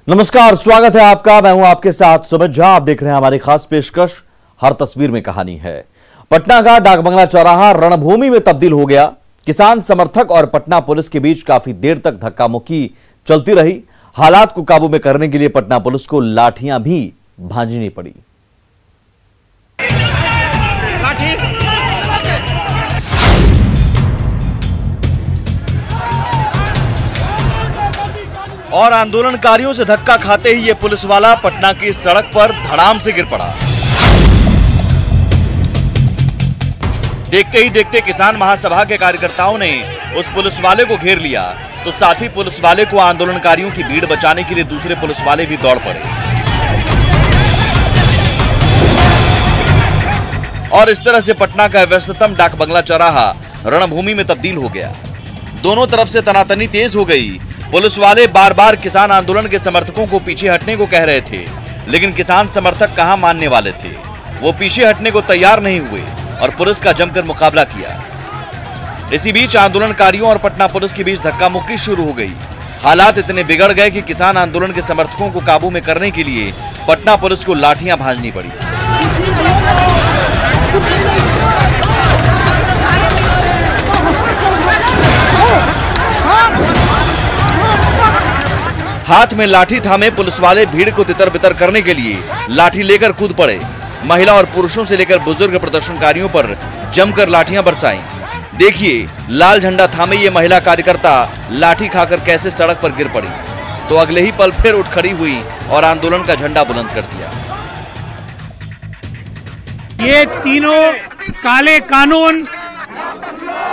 नमस्कार, स्वागत है आपका। मैं हूं आपके साथ सुमित झा। आप देख रहे हैं हमारी खास पेशकश हर तस्वीर में कहानी है। पटना का डाकबंगला चौराहा रणभूमि में तब्दील हो गया। किसान समर्थक और पटना पुलिस के बीच काफी देर तक धक्का मुक्की चलती रही। हालात को काबू में करने के लिए पटना पुलिस को लाठियां भी भांजनी पड़ी। और आंदोलनकारियों से धक्का खाते ही ये पुलिस वाला पटना की सड़क पर धड़ाम से गिर पड़ा। देखते ही देखते किसान महासभा के कार्यकर्ताओं ने उस पुलिस वाले को घेर लिया, तो साथ ही पुलिस वाले को आंदोलनकारियों की भीड़ बचाने के लिए दूसरे पुलिस वाले भी दौड़ पड़े और इस तरह से पटना का व्यस्ततम डाकबंगला चौराहा रणभूमि में तब्दील हो गया। दोनों तरफ से तनातनी तेज हो गई। पुलिस वाले बार बार किसान आंदोलन के समर्थकों को पीछे हटने को कह रहे थे, लेकिन किसान समर्थक कहां मानने वाले थे। वो पीछे हटने को तैयार नहीं हुए और पुलिस का जमकर मुकाबला किया। इसी बीच आंदोलनकारियों और पटना पुलिस के बीच धक्का मुक्की शुरू हो गई। हालात इतने बिगड़ गए कि किसान आंदोलन के समर्थकों को काबू में करने के लिए पटना पुलिस को लाठियां भांजनी पड़ी। हाथ में लाठी थामे पुलिस वाले भीड़ को तितर बितर करने के लिए लाठी लेकर कूद पड़े। महिला और पुरुषों से लेकर बुजुर्ग प्रदर्शनकारियों पर जमकर लाठियां बरसाईं। देखिए, लाल झंडा थामे ये महिला कार्यकर्ता लाठी खाकर कैसे सड़क पर गिर पड़ी, तो अगले ही पल फिर उठ खड़ी हुई और आंदोलन का झंडा बुलंद कर दिया। ये तीनों काले कानून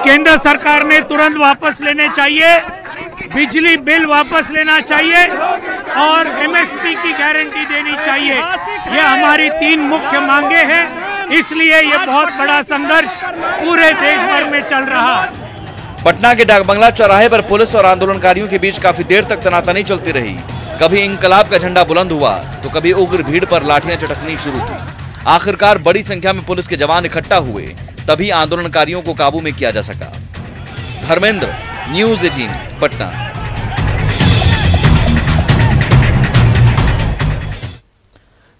केंद्र सरकार ने तुरंत वापस लेने चाहिए। बिजली बिल वापस लेना चाहिए और एमएसपी की गारंटी देनी चाहिए। ये हमारी तीन मुख्य मांगे हैं, इसलिए ये बहुत बड़ा संघर्ष पूरे देश भर में चल रहा है। पटना के डाकबंगला चौराहे पर पुलिस और आंदोलनकारियों के बीच काफी देर तक तनातनी चलती रही। कभी इंकलाब का झंडा बुलंद हुआ तो कभी उग्र भीड़ पर लाठियां चटकनी शुरू हुई। आखिरकार बड़ी संख्या में पुलिस के जवान इकट्ठा हुए, तभी आंदोलनकारियों को काबू में किया जा सका। धर्मेंद्र, न्यूज़ 18, पटना।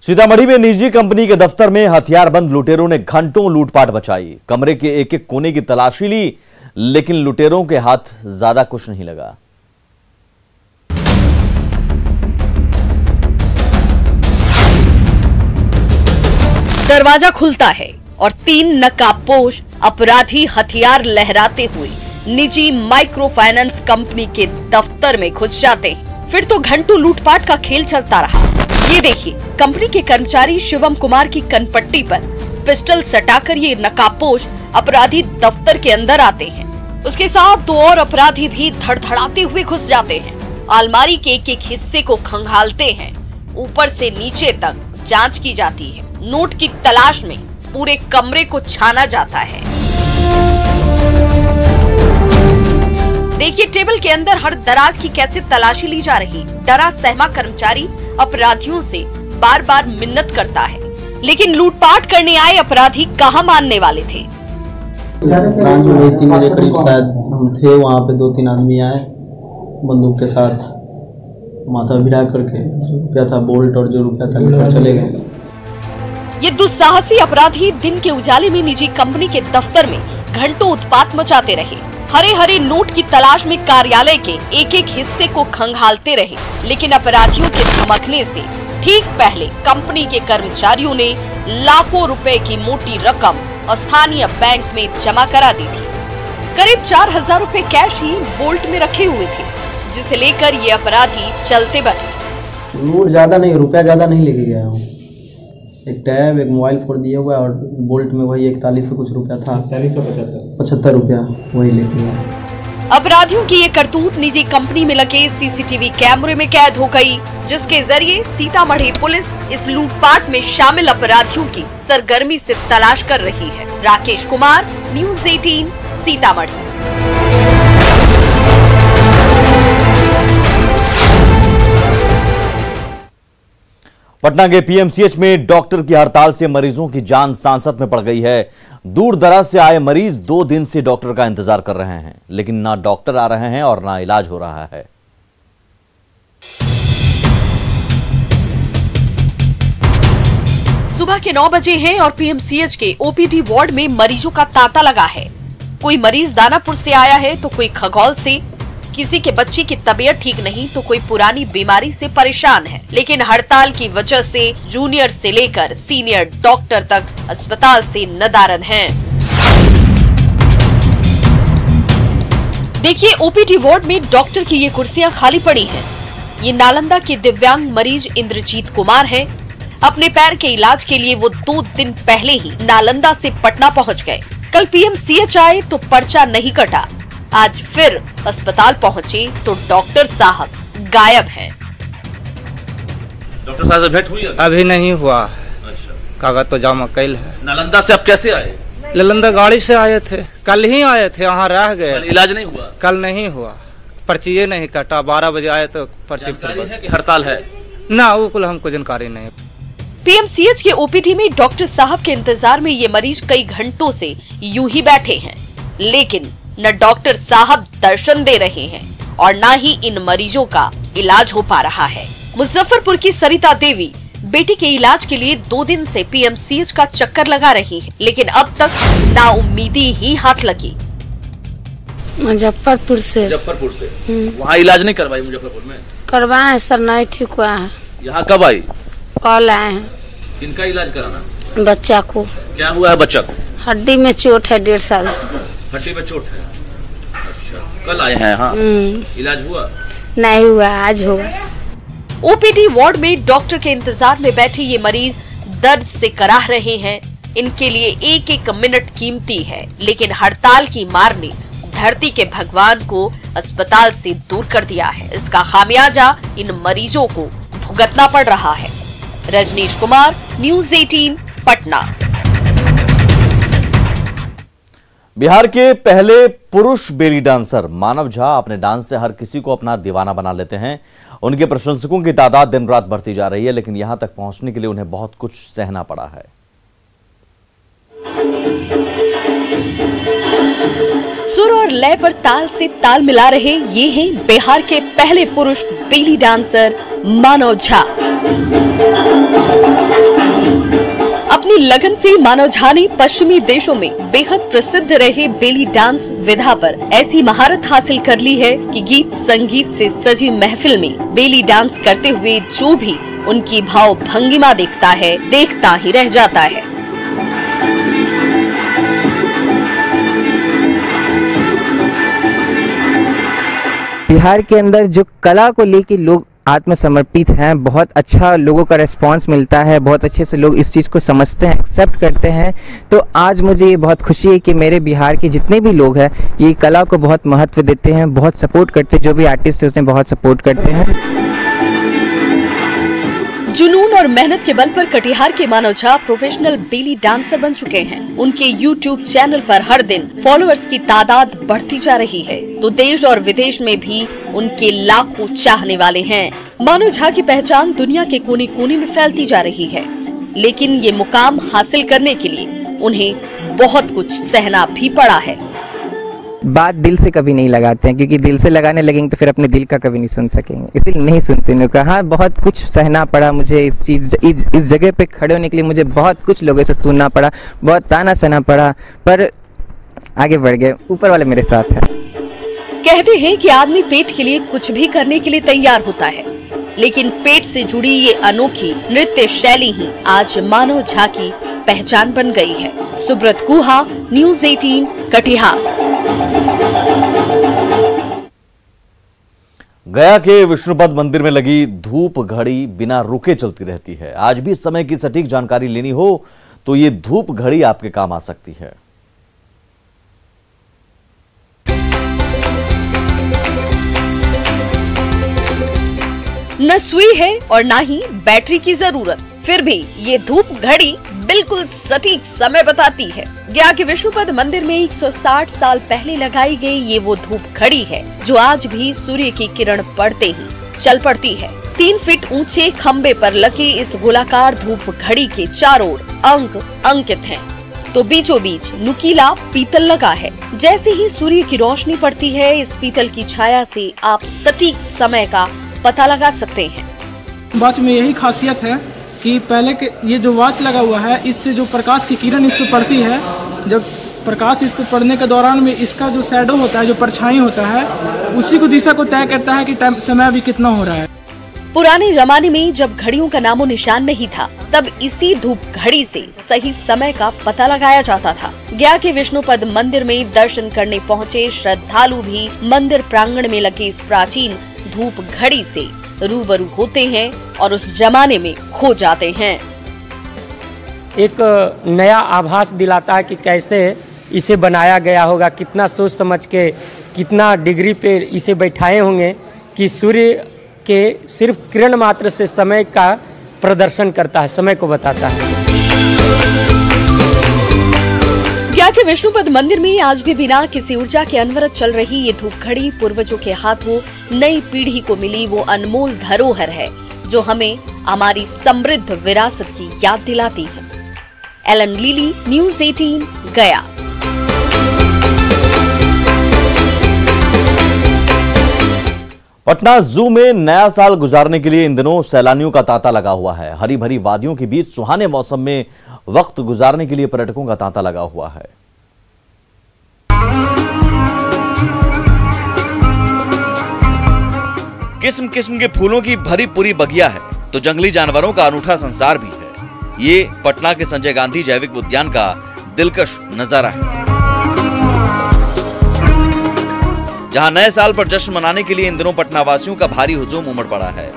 सीतामढ़ी में निजी कंपनी के दफ्तर में हथियारबंद लुटेरों ने घंटों लूटपाट मचाई। कमरे के एक एक कोने की तलाशी ली, लेकिन लुटेरों के हाथ ज्यादा कुछ नहीं लगा। दरवाजा खुलता है और तीन नकाबपोश अपराधी हथियार लहराते हुए निजी माइक्रो फाइनेंस कंपनी के दफ्तर में घुस जाते हैं। फिर तो घंटों लूटपाट का खेल चलता रहा। ये देखिए, कंपनी के कर्मचारी शिवम कुमार की कनपट्टी पर पिस्टल सटाकर ये नकाबपोश अपराधी दफ्तर के अंदर आते हैं। उसके साथ दो और अपराधी भी धड़धड़ाते हुए घुस जाते हैं। अलमारी के एक एक हिस्से को खंगालते हैं। ऊपर से नीचे तक जांच की जाती है। नोट की तलाश में पूरे कमरे को छाना जाता है। देखिए, टेबल के अंदर हर दराज की कैसे तलाशी ली जा रही। डरा सहमा कर्मचारी अपराधियों से बार बार मिन्नत करता है, लेकिन लूटपाट करने आए अपराधी कहां मानने वाले थे। 3 बजे करीब शायद हम थे वहाँ पे। 2-3 आदमी आए बंदूक के साथ, माथा भिड़ा करके जो रुपया था बोल्ट और जो रुपया था लेकर चले गए। ये दुस्साहसी अपराधी दिन के उजाले में निजी कंपनी के दफ्तर में घंटों उत्पात मचाते रहे। हरे हरे नोट की तलाश में कार्यालय के एक एक हिस्से को खंगालते रहे, लेकिन अपराधियों के धमकने से ठीक पहले कंपनी के कर्मचारियों ने लाखों रुपए की मोटी रकम स्थानीय बैंक में जमा करा दी थी। करीब 4000 रुपए कैश ही बोल्ट में रखे हुए थे, जिसे लेकर ये अपराधी चलते बने। नोट ज्यादा नहीं, रुपया ज्यादा नहीं लेके गया हूँ। एक टैब, एक मोबाइल फोन दिया हुआ है और बोल्ट में वही 41 कुछ रुपया था। 75 रुपया वही लेके गया। अपराधियों की ये करतूत निजी कंपनी में लगे सीसीटीवी कैमरे में कैद हो गई, जिसके जरिए सीतामढ़ी पुलिस इस लूटपाट में शामिल अपराधियों की सरगर्मी से तलाश कर रही है। राकेश कुमार, न्यूज़ 18, सीतामढ़ी। पटना के पीएमसीएच में डॉक्टर की हड़ताल से मरीजों की जान सांसत में पड़ गई है। दूर दराज से आए मरीज 2 दिन से डॉक्टर का इंतजार कर रहे हैं, लेकिन ना डॉक्टर आ रहे हैं और ना इलाज हो रहा है। सुबह के 9 बजे हैं और पीएमसीएच के ओपीडी वार्ड में मरीजों का तांता लगा है। कोई मरीज दानापुर से आया है तो कोई खगौल से, किसी के बच्चे की तबीयत ठीक नहीं तो कोई पुरानी बीमारी से परेशान है। लेकिन हड़ताल की वजह से जूनियर से लेकर सीनियर डॉक्टर तक अस्पताल से नदारद हैं। देखिए, ओपीडी वार्ड में डॉक्टर की ये कुर्सियां खाली पड़ी हैं। ये नालंदा के दिव्यांग मरीज इंद्रजीत कुमार हैं। अपने पैर के इलाज के लिए वो 2 दिन पहले ही नालंदा से पटना पहुंच गए। कल पीएमसीएच आए तो पर्चा नहीं कटा। आज फिर अस्पताल पहुंचे तो डॉक्टर साहब गायब हैं। डॉक्टर साहब से भेंट हुई? अभी नहीं हुआ। अच्छा। कागज तो जमा कैल है। नालंदा से आप कैसे आए? नालंदा गाड़ी से आए थे, कल ही आए थे, वहाँ रह गए। इलाज नहीं हुआ? कल नहीं हुआ, पर्ची नहीं कटा। 12 बजे आए तो पर्ची है कि हड़ताल है? ना, वो कुल हमको जानकारी नहीं। पीएमसीएच के ओपीडी में डॉक्टर साहब के इंतजार में ये मरीज कई घंटों से यूं ही बैठे हैं, लेकिन न डॉक्टर साहब दर्शन दे रहे हैं और न ही इन मरीजों का इलाज हो पा रहा है। मुजफ्फरपुर की सरिता देवी बेटी के इलाज के लिए 2 दिन से पीएमसीएच का चक्कर लगा रही है, लेकिन अब तक नाउम्मीदी ही हाथ लगी। मुजफ्फरपुर से। वहाँ इलाज नहीं करवाई? मुजफ्फरपुर में करवाए सर, नहीं ठीक हुआ है। यहाँ कब आई? कल आए हैं। किनका इलाज कराना? बच्चा को। क्या हुआ है बच्चा को? हड्डी में चोट है, 1.5 साल से। हड्डी में चोट है? अच्छा, कल आए हैं? हाँ। इलाज हुआ? नहीं हुआ, आज होगा। ओपीडी वार्ड में डॉक्टर के इंतजार में बैठे ये मरीज दर्द से कराह रहे हैं। इनके लिए एक एक मिनट कीमती है, लेकिन हड़ताल की मार ने धरती के भगवान को अस्पताल से दूर कर दिया है। इसका खामियाजा इन मरीजों को भुगतना पड़ रहा है। रजनीश कुमार, न्यूज़ 18, पटना। बिहार के पहले पुरुष बेली डांसर मानव झा अपने डांस से हर किसी को अपना दीवाना बना लेते हैं। उनके प्रशंसकों की तादाद दिन रात बढ़ती जा रही है, लेकिन यहां तक पहुंचने के लिए उन्हें बहुत कुछ सहना पड़ा है। सुर और लय पर ताल से ताल मिला रहे ये हैं बिहार के पहले पुरुष बेली डांसर मानव झा। अपनी लगन से मानव झा ने पश्चिमी देशों में बेहद प्रसिद्ध रहे बेली डांस विधा पर ऐसी महारत हासिल कर ली है कि गीत संगीत से सजी महफिल में बेली डांस करते हुए जो भी उनकी भाव भंगिमा देखता है, देखता ही रह जाता है। बिहार के अंदर जो कला को लेके लोग आत्मसमर्पित हैं, बहुत अच्छा लोगों का रिस्पांस मिलता है, बहुत अच्छे से लोग इस चीज़ को समझते हैं, एक्सेप्ट करते हैं। तो आज मुझे ये बहुत खुशी है कि मेरे बिहार के जितने भी लोग हैं ये कला को बहुत महत्व देते हैं, बहुत सपोर्ट करते हैं। जो भी आर्टिस्ट है उसने बहुत सपोर्ट करते हैं। जुनून और मेहनत के बल पर कटिहार के मानव झा प्रोफेशनल बेली डांसर बन चुके हैं। उनके YouTube चैनल पर हर दिन फॉलोअर्स की तादाद बढ़ती जा रही है, तो देश और विदेश में भी उनके लाखों चाहने वाले हैं। मानव झा की पहचान दुनिया के कोने कोने में फैलती जा रही है, लेकिन ये मुकाम हासिल करने के लिए उन्हें बहुत कुछ सहना भी पड़ा है। बात दिल से कभी नहीं लगाते हैं, क्योंकि दिल से लगाने लगेंगे तो फिर अपने दिल का कभी नहीं सुन सकेंगे, इसलिए नहीं सुनते। उन्होंने कहा बहुत कुछ सहना पड़ा मुझे, इस जगह पे खड़े होने के लिए मुझे बहुत कुछ लोगों से सुनना पड़ा, बहुत ताना सहना पड़ा, पर आगे बढ़ गए। ऊपर वाले मेरे साथ है। कहते हैं कि आदमी पेट के लिए कुछ भी करने के लिए तैयार होता है, लेकिन पेट से जुड़ी ये अनोखी नृत्य शैली ही आज मानव झा की पहचान बन गई है। सुब्रत गुहा, न्यूज़ 18, कटिहार। गया के विष्णुपद मंदिर में लगी धूप घड़ी बिना रुके चलती रहती है। आज भी समय की सटीक जानकारी लेनी हो तो ये धूप घड़ी आपके काम आ सकती है। न सुई है और न ही बैटरी की जरूरत, फिर भी ये धूप घड़ी बिल्कुल सटीक समय बताती है। गया के विष्णुपद मंदिर में 160 साल पहले लगाई गई ये वो धूप घड़ी है जो आज भी सूर्य की किरण पड़ते ही चल पड़ती है। 3 फीट ऊंचे खंबे पर लगे इस गोलाकार धूप घड़ी के चारों ओर अंक अंकित हैं, तो बीचों बीच नुकीला पीतल लगा है। जैसे ही सूर्य की रोशनी पड़ती है, इस पीतल की छाया से आप सटीक समय का पता लगा सकते हैं। वॉच में यही खासियत है कि पहले के ये जो वॉच लगा हुआ है, इससे जो प्रकाश की किरण इस पर पड़ती है, जब प्रकाश इस पर पड़ने के दौरान में इसका जो शैडो होता है, जो परछाई होता है, उसी को दिशा को तय करता है कि समय अभी कितना हो रहा है। पुराने जमाने में जब घड़ियों का नामो निशान नहीं था, तब इसी धूप घड़ी से सही समय का पता लगाया जाता था। गया के विष्णुपद मंदिर में दर्शन करने पहुँचे श्रद्धालु भी मंदिर प्रांगण में लगी इस प्राचीन धूप घड़ी से रूबरू होते हैं और उस जमाने में खो जाते हैं। एक नया आभास दिलाता है कि कैसे इसे बनाया गया होगा, कितना सोच समझ के, कितना डिग्री पे इसे बैठाए होंगे कि सूर्य के सिर्फ किरण मात्र से समय का प्रदर्शन करता है, समय को बताता है। गया के विष्णुपद मंदिर में आज भी बिना किसी ऊर्जा के अनवरत चल रही ये धूप घड़ी पूर्वजों के हाथों नई पीढ़ी को मिली वो अनमोल धरोहर है, जो हमें हमारी समृद्ध विरासत की याद दिलाती है। एलन लीली, न्यूज़ 18, गया। पटना जू में नया साल गुजारने के लिए इन दिनों सैलानियों का तांता लगा हुआ है। हरी भरी वादियों के बीच सुहाने मौसम में वक्त गुजारने के लिए पर्यटकों का तांता लगा हुआ है। किस्म किस्म के फूलों की भरी पूरी बगिया है तो जंगली जानवरों का अनूठा संसार भी है। ये पटना के संजय गांधी जैविक उद्यान का दिलकश नजारा है, जहां नए साल पर जश्न मनाने के लिए इन दिनों पटना वासियों का भारी हुजूम उमड़ पड़ा है।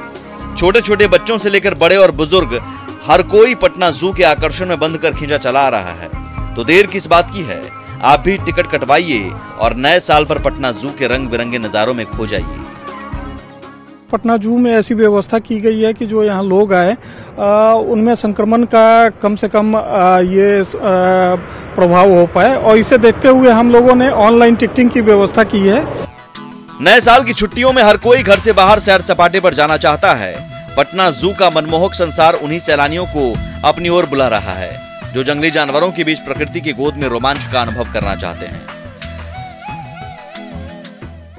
छोटे छोटे बच्चों से लेकर बड़े और बुजुर्ग हर कोई पटना जू के आकर्षण में बंध कर खींचा चला आ रहा है। तो देर किस बात की है, आप भी टिकट कटवाइए और नए साल पर पटना जू के रंग बिरंगे नजारों में खो जाइए। पटना जू में ऐसी व्यवस्था की गई है कि जो यहाँ लोग आए उनमें संक्रमण का कम से कम ये प्रभाव हो पाए, और इसे देखते हुए हम लोगों ने ऑनलाइन टिकटिंग की व्यवस्था की है। नए साल की छुट्टियों में हर कोई घर से बाहर सैर सपाटे पर जाना चाहता है। पटना जू का मनमोहक संसार उन्हीं सैलानियों को अपनी ओर बुला रहा है, जो जंगली जानवरों के बीच प्रकृति की गोद में रोमांच का अनुभव करना चाहते हैं।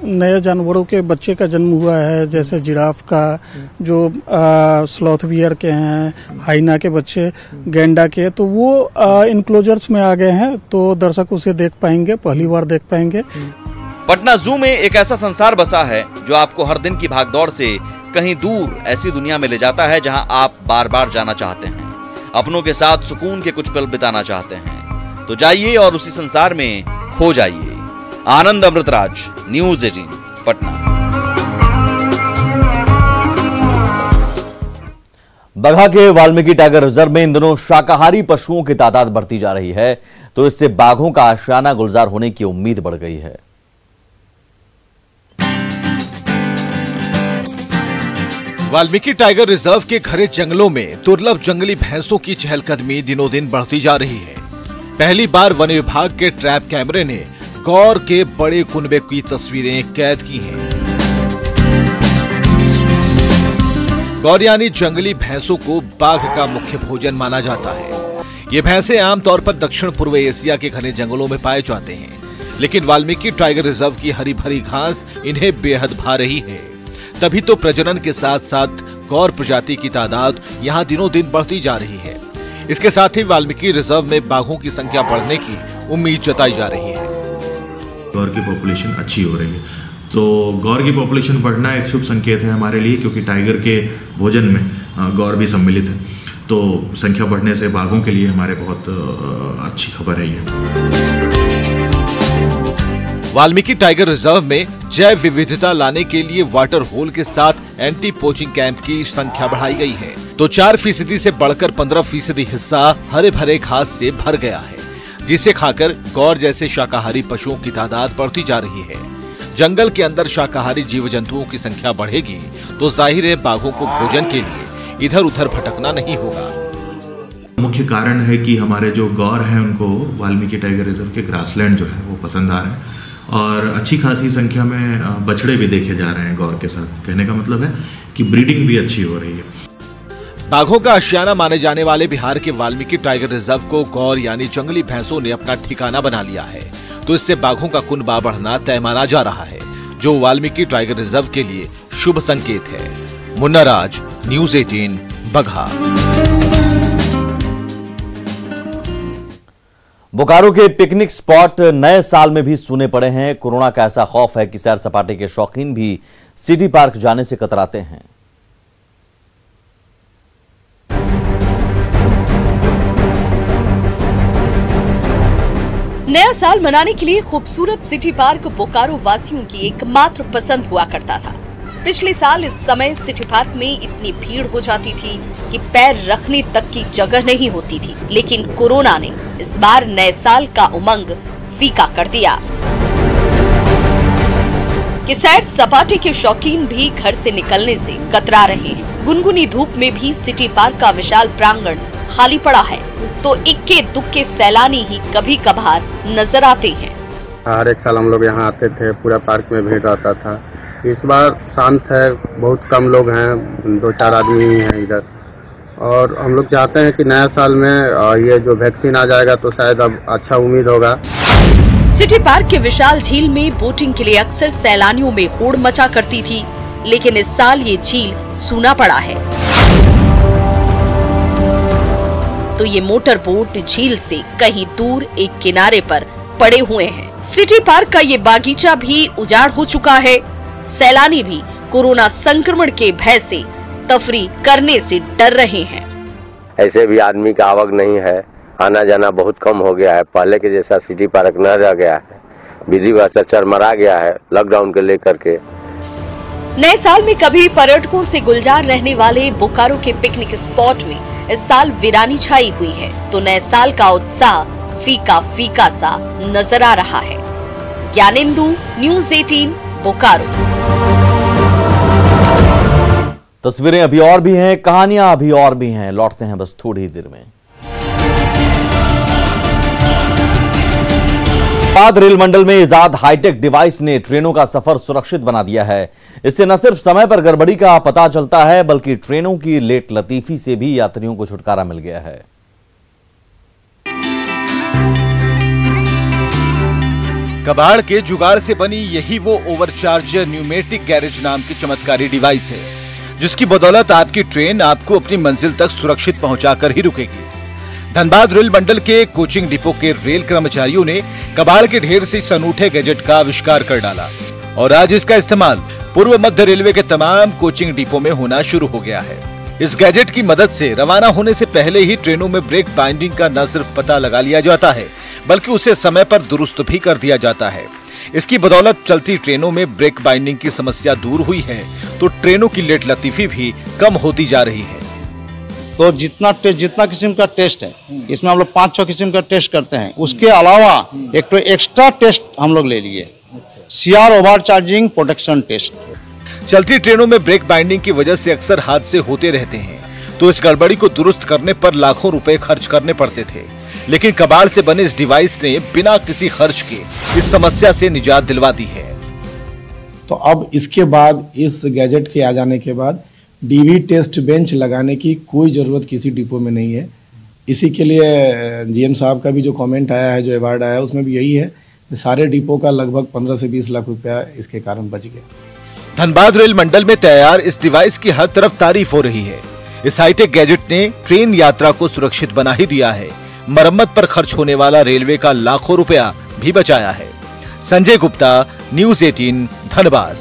नए जानवरों के बच्चे का जन्म हुआ है, जैसे जिराफ का, जो स्लॉथ बियर के हैं, हाइना के बच्चे, गैंडा के, तो वो इनक्लोजर्स में आ गए हैं, तो दर्शक उसे देख पाएंगे, पहली बार देख पाएंगे। पटना जू में एक ऐसा संसार बसा है जो आपको हर दिन की भागदौड़ से कहीं दूर ऐसी दुनिया में ले जाता है जहां आप बार बार जाना चाहते हैं, अपनों के साथ सुकून के कुछ पल बिताना चाहते हैं। तो जाइए और उसी संसार में खो जाइए। आनंद अमृतराज, न्यूज़ 18, पटना। बगहा के वाल्मीकि टाइगर रिजर्व में इन दिनों शाकाहारी पशुओं की तादाद बढ़ती जा रही है, तो इससे बाघों का आशियाना गुलजार होने की उम्मीद बढ़ गई है। वाल्मीकि टाइगर रिजर्व के घने जंगलों में दुर्लभ जंगली भैंसों की चहलकदमी दिनों दिन बढ़ती जा रही है। पहली बार वन विभाग के ट्रैप कैमरे ने गौर के बड़े कुनबे की तस्वीरें कैद की हैं। गौर यानी जंगली भैंसों को बाघ का मुख्य भोजन माना जाता है। ये भैंसे आमतौर पर दक्षिण पूर्व एशिया के घने जंगलों में पाए जाते हैं, लेकिन वाल्मीकि टाइगर रिजर्व की हरी भरी घास इन्हें बेहद भा रही है। तभी तो प्रजनन के साथ साथ गौर प्रजाति की तादाद यहाँ दिनों दिन बढ़ती जा रही है। इसके साथ ही वाल्मीकि रिजर्व में बाघों की संख्या बढ़ने की उम्मीद जताई जा रही है। गौर की पॉपुलेशन अच्छी हो रही है, तो गौर की पॉपुलेशन बढ़ना एक शुभ संकेत है हमारे लिए, क्योंकि टाइगर के भोजन में गौर भी सम्मिलित है। तो संख्या बढ़ने से बाघों के लिए हमारे बहुत अच्छी खबर है ये। वाल्मीकि टाइगर रिजर्व में जैव विविधता लाने के लिए वाटर होल के साथ एंटी पोचिंग कैंप की संख्या बढ़ाई गई है, तो 4% से बढ़कर 15% हिस्सा हरे भरे घास से भर गया है, जिसे खाकर गौर जैसे शाकाहारी पशुओं की तादाद बढ़ती जा रही है। जंगल के अंदर शाकाहारी जीव जंतुओं की संख्या बढ़ेगी तो जाहिर है बाघों को भोजन के लिए इधर उधर भटकना नहीं होगा। मुख्य कारण है कि हमारे जो गौर हैं उनको वाल्मीकि टाइगर रिजर्व के ग्रासलैंड जो है वो पसंद आ रहे हैं, और अच्छी खासी संख्या में बछड़े भी देखे जा रहे हैं गौर के साथ। कहने का मतलब है कि ब्रीडिंग भी अच्छी हो रही है। बाघों का आशियाना माने जाने वाले बिहार के वाल्मीकि टाइगर रिजर्व को गौर यानी जंगली भैंसों ने अपना ठिकाना बना लिया है, तो इससे बाघों का कुनबा बढ़ना तय माना जा रहा है, जो वाल्मीकि टाइगर रिजर्व के लिए शुभ संकेत है। मुन्ना राज, न्यूज़ 18, बगहा। बोकारो के पिकनिक स्पॉट नए साल में भी सूने पड़े हैं। कोरोना का ऐसा खौफ है कि सैर सपाटे के शौकीन भी सिटी पार्क जाने से कतराते हैं। नया साल मनाने के लिए खूबसूरत सिटी पार्क बोकारो वासियों की एकमात्र पसंद हुआ करता था। पिछले साल इस समय सिटी पार्क में इतनी भीड़ हो जाती थी कि पैर रखने तक की जगह नहीं होती थी, लेकिन कोरोना ने इस बार नए साल का उमंग फीका कर दिया कि सैर सपाटे के शौकीन भी घर से निकलने से कतरा रहे हैं। गुनगुनी धूप में भी सिटी पार्क का विशाल प्रांगण खाली पड़ा है, तो इक्के दुक्के सैलानी ही कभी कभार नजर आते हैं। हर एक साल हम लोग यहाँ आते थे, पूरा पार्क में भीड़ रहता था। इस बार शांत है, बहुत कम लोग हैं, 2-4 आदमी ही हैं इधर। और हम लोग चाहते हैं कि नया साल में ये जो वैक्सीन आ जाएगा तो शायद अब अच्छा उम्मीद होगा। सिटी पार्क के विशाल झील में बोटिंग के लिए अक्सर सैलानियों में होड़ मचा करती थी, लेकिन इस साल ये झील सूना पड़ा है। तो ये मोटर बोट झील से कहीं दूर एक किनारे पर पड़े हुए हैं। सिटी पार्क का ये बागीचा भी उजाड़ हो चुका है। सैलानी भी कोरोना संक्रमण के भय से तफरी करने से डर रहे हैं। ऐसे भी आदमी का आवक नहीं है, आना जाना बहुत कम हो गया है। पहले के जैसा सिटी पार्क न रह गया है, विधि व्यवस्था चरमरा गया है लॉकडाउन के लेकर के। नए साल में कभी पर्यटकों से गुलजार रहने वाले बोकारो के पिकनिक स्पॉट में इस साल वीरानी छाई हुई है, तो नए साल का उत्साह फीका फीका सा नजर आ रहा है। ज्ञानेंदु, न्यूज़ 18 बोकारो। तस्वीरें अभी और भी हैं, कहानियां अभी और भी हैं, लौटते हैं बस थोड़ी ही देर में। धनबाद रेल मंडल में इजाद हाईटेक डिवाइस ने ट्रेनों का सफर सुरक्षित बना दिया है। इससे न सिर्फ समय पर गड़बड़ी का पता चलता है, बल्कि ट्रेनों की लेट लतीफी से भी यात्रियों को छुटकारा मिल गया है। कबाड़ के जुगाड़ से बनी यही वो ओवरचार्जर न्यूमेटिक गैरेज नाम की चमत्कारी डिवाइस है, जिसकी बदौलत आपकी ट्रेन आपको अपनी मंजिल तक सुरक्षित पहुंचाकर ही रुकेगी। धनबाद रेल मंडल के कोचिंग डिपो के रेल कर्मचारियों ने कबाड़ के ढेर से इस अनूठे गैजेट का आविष्कार कर डाला और आज इसका इस्तेमाल पूर्व मध्य रेलवे के तमाम कोचिंग डिपो में होना शुरू हो गया है। इस गैजेट की मदद से रवाना होने से पहले ही ट्रेनों में ब्रेक बाइंडिंग का न सिर्फ पता लगा लिया जाता है, बल्कि उसे समय पर दुरुस्त भी कर दिया जाता है। इसकी बदौलत चलती ट्रेनों में ब्रेक बाइंडिंग की समस्या दूर हुई है, तो ट्रेनों की लेट लतीफी भी कम होती जा रही है। तो जितना किस्म का टेस्ट है, इसमें हम लोग 5-6 किस्म का टेस्ट करते हैं। उसके अलावा एक तो एक्स्ट्रा टेस्ट हम लोग ले लिए, CR overcharging protection test. चलती ट्रेनों में ब्रेक बाइंडिंग की वजह से अक्सर हादसे होते रहते हैं, तो इस गड़बड़ी को दुरुस्त करने पर लाखों रुपए खर्च करने पड़ते थे, लेकिन कबाड़ से बने इस डिवाइस ने बिना किसी खर्च के इस समस्या से निजात दिलवा दी है। तो अब इसके बाद इस गैजेट के आ जाने के बाद DV टेस्ट बेंच लगाने की कोई ज़रूरत किसी डिपो में नहीं है। इसी के लिए GM साहब का भी जो कमेंट आया है, जो अवार्ड आया है, उसमें भी यही है, सारे डिपो का लगभग 15 से 20 लाख रुपया इसके कारण बच गया। धनबाद रेल मंडल में तैयार इस डिवाइस की हर तरफ तारीफ हो रही है। इस हाईटेक गैजेट ने ट्रेन यात्रा को सुरक्षित बना ही दिया है, मरम्मत पर खर्च होने वाला रेलवे का लाखों रुपया भी बचाया है। संजय गुप्ता, न्यूज़ 18 धनबाद।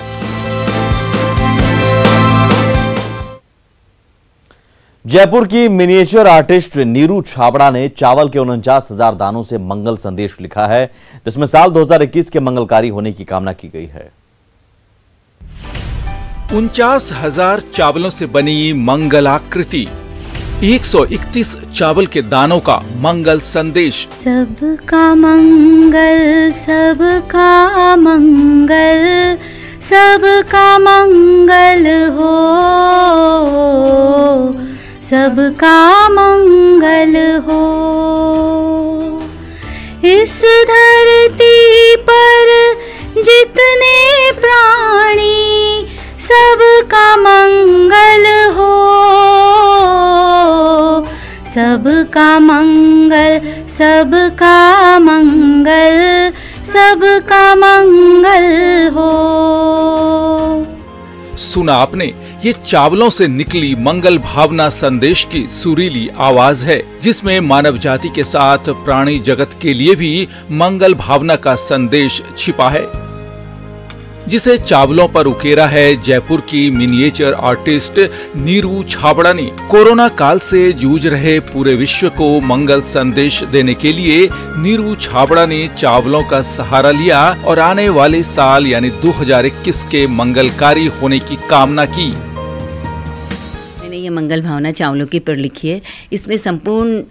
जयपुर की मिनिएचर आर्टिस्ट नीरू छाबड़ा ने चावल के 49,000 दानों से मंगल संदेश लिखा है, जिसमें साल 2021 के मंगलकारी होने की कामना की गई है। 49,000 चावलों से बनी मंगलाकृति, 131 चावल के दानों का मंगल संदेश। सबका मंगल, सबका मंगल, सबका मंगल हो, सबका मंगल हो। इस धरती पर जितने प्राणी, सबका मंगल हो, सबका मंगल, सबका मंगल, सबका मंगल हो। सुना आपने ये चावलों से निकली मंगल भावना संदेश की सुरीली आवाज है, जिसमें मानव जाति के साथ प्राणी जगत के लिए भी मंगल भावना का संदेश छिपा है, जिसे चावलों पर उकेरा है जयपुर की मिनिएचर आर्टिस्ट नीरू छाबड़ा ने। कोरोना काल से जूझ रहे पूरे विश्व को मंगल संदेश देने के लिए नीरू छाबड़ा ने चावलों का सहारा लिया और आने वाले साल यानी 2021 के मंगलकारी होने की कामना की। मैंने ये मंगल भावना चावलों की पर लिखी है। इसमें संपूर्ण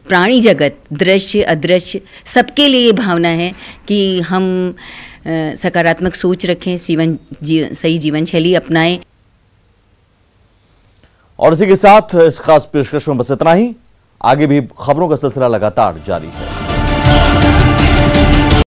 प्राणी जगत, दृश्य अदृश्य, सबके लिए भावना है कि हम सकारात्मक सोच रखें, सही जीवन शैली अपनाएं। और इसी के साथ इस खास पेशकश में बस इतना ही। आगे भी खबरों का सिलसिला लगातार जारी है।